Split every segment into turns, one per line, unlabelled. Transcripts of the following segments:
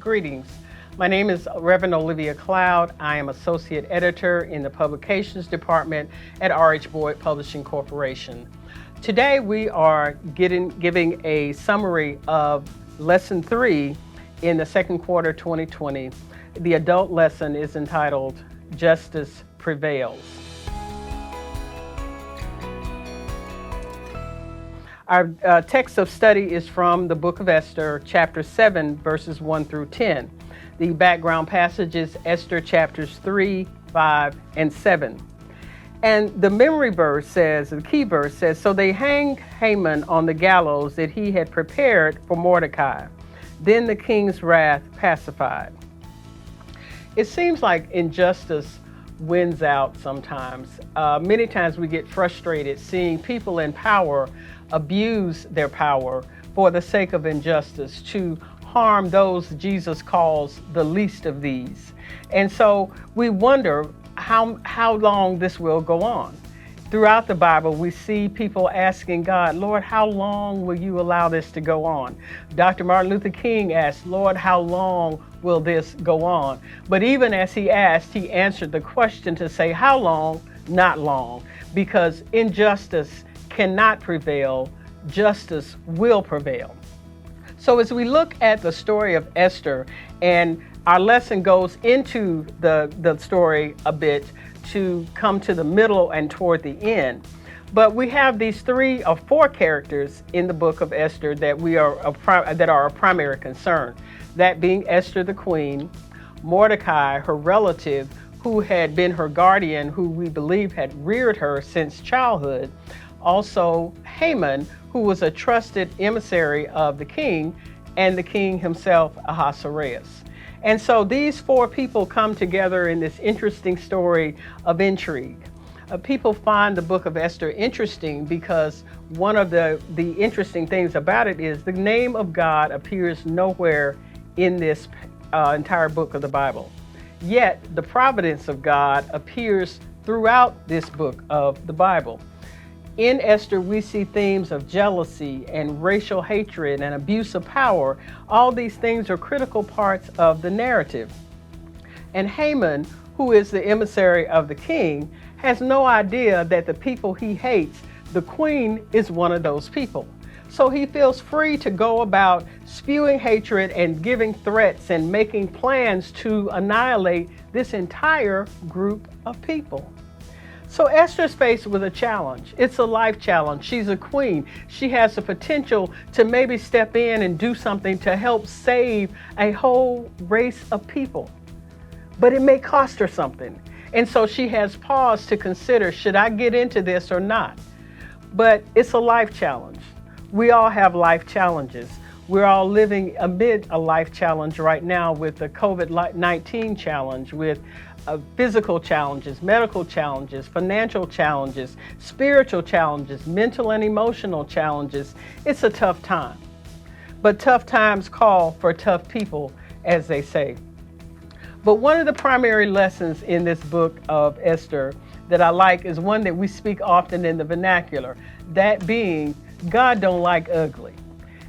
Greetings. My name is Reverend Olivia Cloud. I am Associate Editor in the Publications Department at R.H. Boyd Publishing Corporation. Today we are giving a summary of Lesson 3 in the second quarter 2020. The adult lesson is entitled Justice Prevails. Our text of study is from the book of Esther, chapter 7, verses 1 through 10. The background passage is Esther chapters 3, 5, and 7. And the memory verse says, the key verse says, so they hanged Haman on the gallows that he had prepared for Mordecai. Then the king's wrath pacified. It seems like injustice wins out sometimes. Many times we get frustrated seeing people in power abuse their power for the sake of injustice to harm those Jesus calls the least of these. And so we wonder how long this will go on. Throughout the Bible, we see people asking God, Lord, how long will you allow this to go on? Dr. Martin Luther King asked, Lord, how long will this go on? But even as he asked, he answered the question to say, how long? Not long, because injustice cannot prevail, justice will prevail. So as we look at the story of Esther, and our lesson goes into the story a bit to come to the middle and toward the end. But we have these 3 or 4 characters in the book of Esther that are a primary concern. That being Esther the queen, Mordecai, her relative, who had been her guardian, who we believe had reared her since childhood. Also Haman, who was a trusted emissary of the king, and the king himself, Ahasuerus. And so these 4 people come together in this interesting story of intrigue. People find the book of Esther interesting because one of the interesting things about it is the name of God appears nowhere in this entire book of the Bible. Yet the providence of God appears throughout this book of the Bible. In Esther, we see themes of jealousy and racial hatred and abuse of power. All these things are critical parts of the narrative. And Haman, who is the emissary of the king, has no idea that the people he hates, the queen, is one of those people. So he feels free to go about spewing hatred and giving threats and making plans to annihilate this entire group of people. So Esther's faced with a challenge. It's a life challenge. She's a queen. She has the potential to maybe step in and do something to help save a whole race of people. But it may cost her something. And so she has paused to consider, should I get into this or not? But it's a life challenge. We all have life challenges. We're all living amid a life challenge right now with the COVID-19 challenge, with physical challenges, medical challenges, financial challenges, spiritual challenges, mental and emotional challenges. It's a tough time. But tough times call for tough people, as they say. But one of the primary lessons in this book of Esther that I like is one that we speak often in the vernacular, that being, God don't like ugly.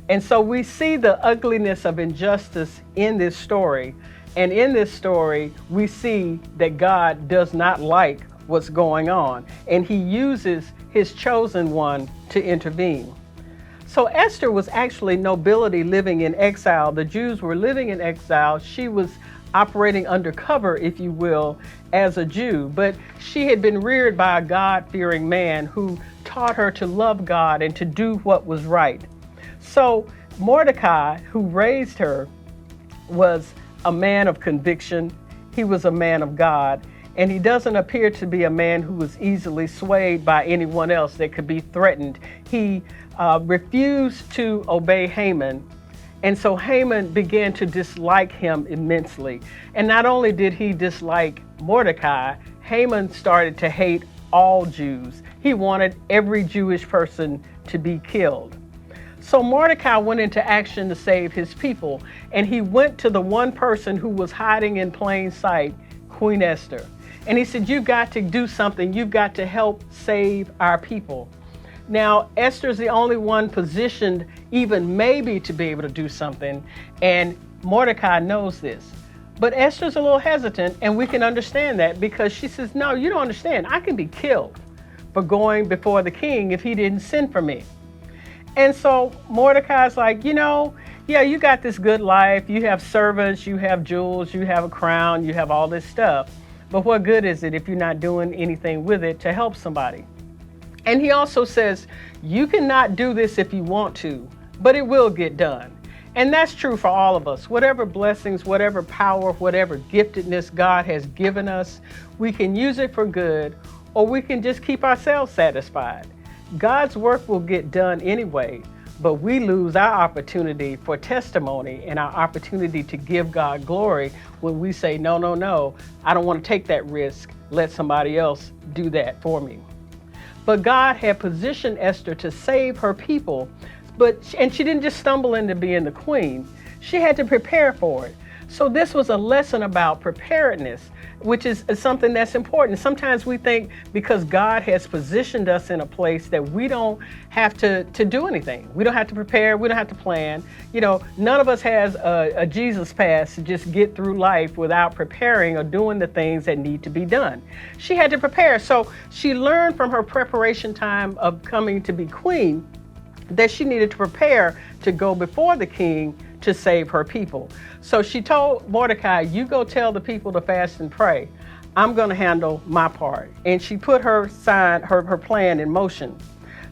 And so we see the ugliness of injustice in this story. And in this story, we see that God does not like what's going on. And he uses his chosen one to intervene. So Esther was actually nobility living in exile. The Jews were living in exile. She was operating undercover, if you will, as a Jew. But she had been reared by a God-fearing man who taught her to love God and to do what was right. So Mordecai, who raised her, was a man of conviction. He was a man of God. And he doesn't appear to be a man who was easily swayed by anyone else that could be threatened. He refused to obey Haman. And so Haman began to dislike him immensely. And not only did he dislike Mordecai, Haman started to hate all Jews. He wanted every Jewish person to be killed. So Mordecai went into action to save his people, and he went to the one person who was hiding in plain sight, Queen Esther. And he said, you've got to do something. You've got to help save our people. Now, Esther's the only one positioned even maybe to be able to do something. And Mordecai knows this. But Esther's a little hesitant, and we can understand that because she says, no, you don't understand. I can be killed for going before the king if he didn't send for me. And so Mordecai's like, yeah, you got this good life. You have servants, you have jewels, you have a crown, you have all this stuff. But what good is it if you're not doing anything with it to help somebody? And he also says, you cannot do this if you want to, but it will get done. And that's true for all of us. Whatever blessings, whatever power, whatever giftedness God has given us, we can use it for good, or we can just keep ourselves satisfied. God's work will get done anyway, but we lose our opportunity for testimony and our opportunity to give God glory when we say, no, I don't want to take that risk. Let somebody else do that for me. But God had positioned Esther to save her people, and she didn't just stumble into being the queen. She had to prepare for it. So this was a lesson about preparedness, which is something that's important. Sometimes we think because God has positioned us in a place that we don't have to do anything. We don't have to prepare. We don't have to plan. None of us has a Jesus pass to just get through life without preparing or doing the things that need to be done. She had to prepare. So she learned from her preparation time of coming to be queen that she needed to prepare to go before the king to save her people. So she told Mordecai, you go tell the people to fast and pray. I'm going to handle my part. And she put her plan in motion.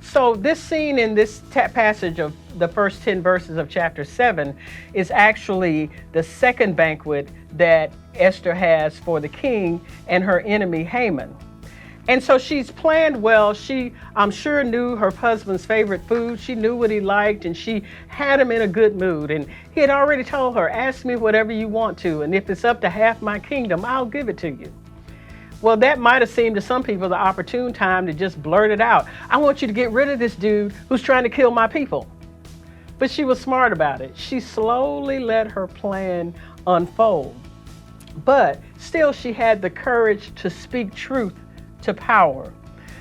So this scene in this passage of the first 10 verses of chapter 7 is actually the second banquet that Esther has for the king and her enemy Haman. And so she's planned well. She, I'm sure, knew her husband's favorite food. She knew what he liked, and she had him in a good mood. And he had already told her, ask me whatever you want to, and if it's up to half my kingdom, I'll give it to you. Well, that might have seemed to some people the opportune time to just blurt it out. I want you to get rid of this dude who's trying to kill my people. But she was smart about it. She slowly let her plan unfold. But still, she had the courage to speak truth to power.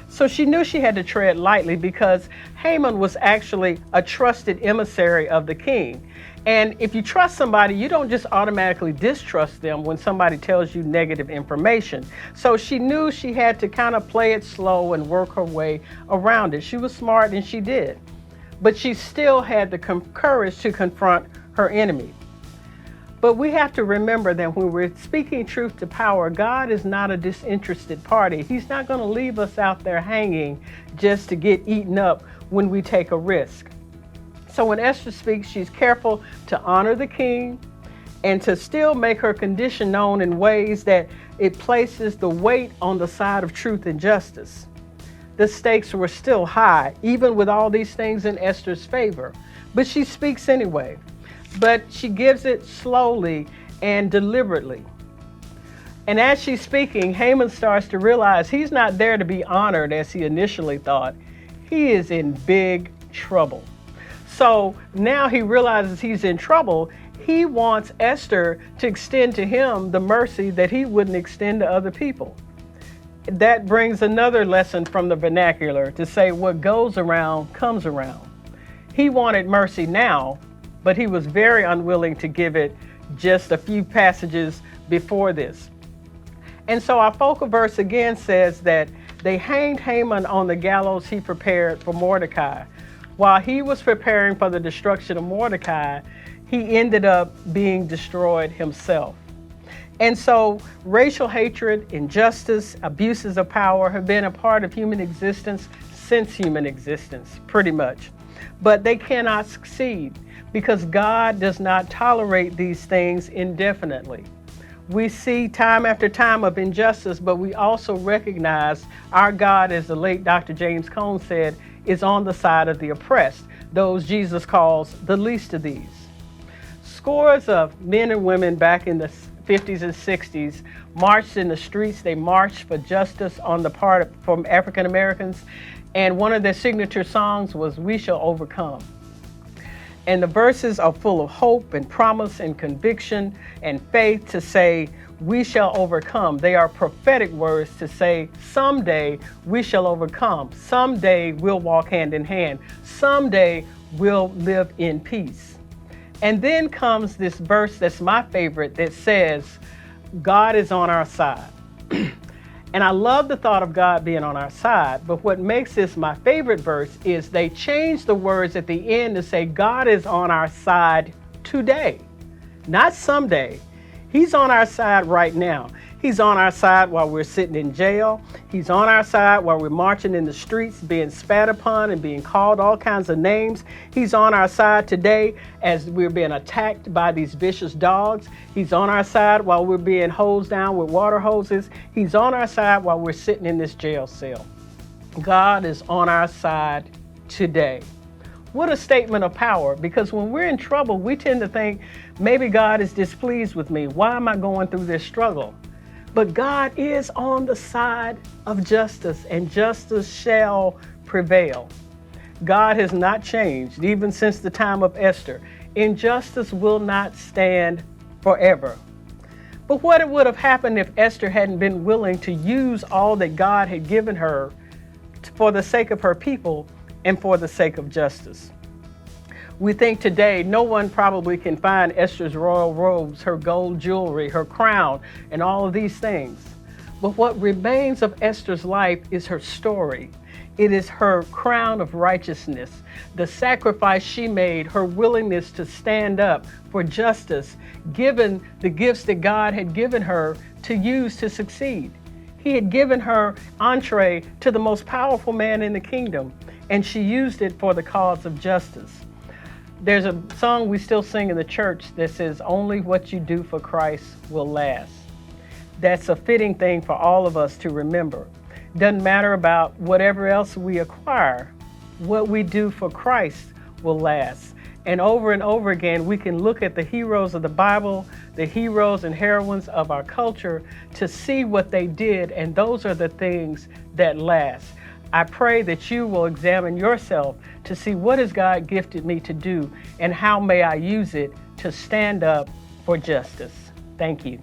So she knew she had to tread lightly because Haman was actually a trusted emissary of the king. And if you trust somebody, you don't just automatically distrust them when somebody tells you negative information. So she knew she had to kind of play it slow and work her way around it. She was smart, and she did. But she still had the courage to confront her enemy. But we have to remember that when we're speaking truth to power, God is not a disinterested party. He's not going to leave us out there hanging just to get eaten up when we take a risk. So when Esther speaks, she's careful to honor the king and to still make her condition known in ways that it places the weight on the side of truth and justice. The stakes were still high, even with all these things in Esther's favor. But she speaks anyway. But she gives it slowly and deliberately. And as she's speaking, Haman starts to realize he's not there to be honored as he initially thought. He is in big trouble. So now he realizes he's in trouble. He wants Esther to extend to him the mercy that he wouldn't extend to other people. That brings another lesson from the vernacular to say what goes around comes around. He wanted mercy now, but he was very unwilling to give it just a few passages before this. And so our focal verse again says that they hanged Haman on the gallows he prepared for Mordecai. While he was preparing for the destruction of Mordecai, he ended up being destroyed himself. And so racial hatred, injustice, abuses of power have been a part of human existence since human existence, pretty much. But they cannot succeed because God does not tolerate these things indefinitely. We see time after time of injustice, but we also recognize our God, as the late Dr. James Cone said, is on the side of the oppressed, those Jesus calls the least of these. Scores of men and women back in the 50s and 60s marched in the streets. They marched for justice on the part from African Americans, and one of their signature songs was "We Shall Overcome." And the verses are full of hope and promise and conviction and faith to say, we shall overcome. They are prophetic words to say, someday we shall overcome. Someday we'll walk hand in hand. Someday we'll live in peace. And then comes this verse that's my favorite that says, God is on our side. And I love the thought of God being on our side, but what makes this my favorite verse is they change the words at the end to say, God is on our side today, not someday. He's on our side right now. He's on our side while we're sitting in jail. He's on our side while we're marching in the streets, being spat upon and being called all kinds of names. He's on our side today as we're being attacked by these vicious dogs. He's on our side while we're being hosed down with water hoses. He's on our side while we're sitting in this jail cell. God is on our side today. What a statement of power, because when we're in trouble, we tend to think, maybe God is displeased with me. Why am I going through this struggle? But God is on the side of justice, and justice shall prevail. God has not changed, even since the time of Esther. Injustice will not stand forever. But what would have happened if Esther hadn't been willing to use all that God had given her for the sake of her people and for the sake of justice? We think today no one probably can find Esther's royal robes, her gold jewelry, her crown, and all of these things. But what remains of Esther's life is her story. It is her crown of righteousness, the sacrifice she made, her willingness to stand up for justice, given the gifts that God had given her to use to succeed. He had given her entree to the most powerful man in the kingdom, and she used it for the cause of justice. There's a song we still sing in the church that says, only what you do for Christ will last. That's a fitting thing for all of us to remember. Doesn't matter about whatever else we acquire, what we do for Christ will last. And over again, we can look at the heroes of the Bible, the heroes and heroines of our culture, to see what they did, and those are the things that last. I pray that you will examine yourself to see what has God gifted me to do and how may I use it to stand up for justice. Thank you.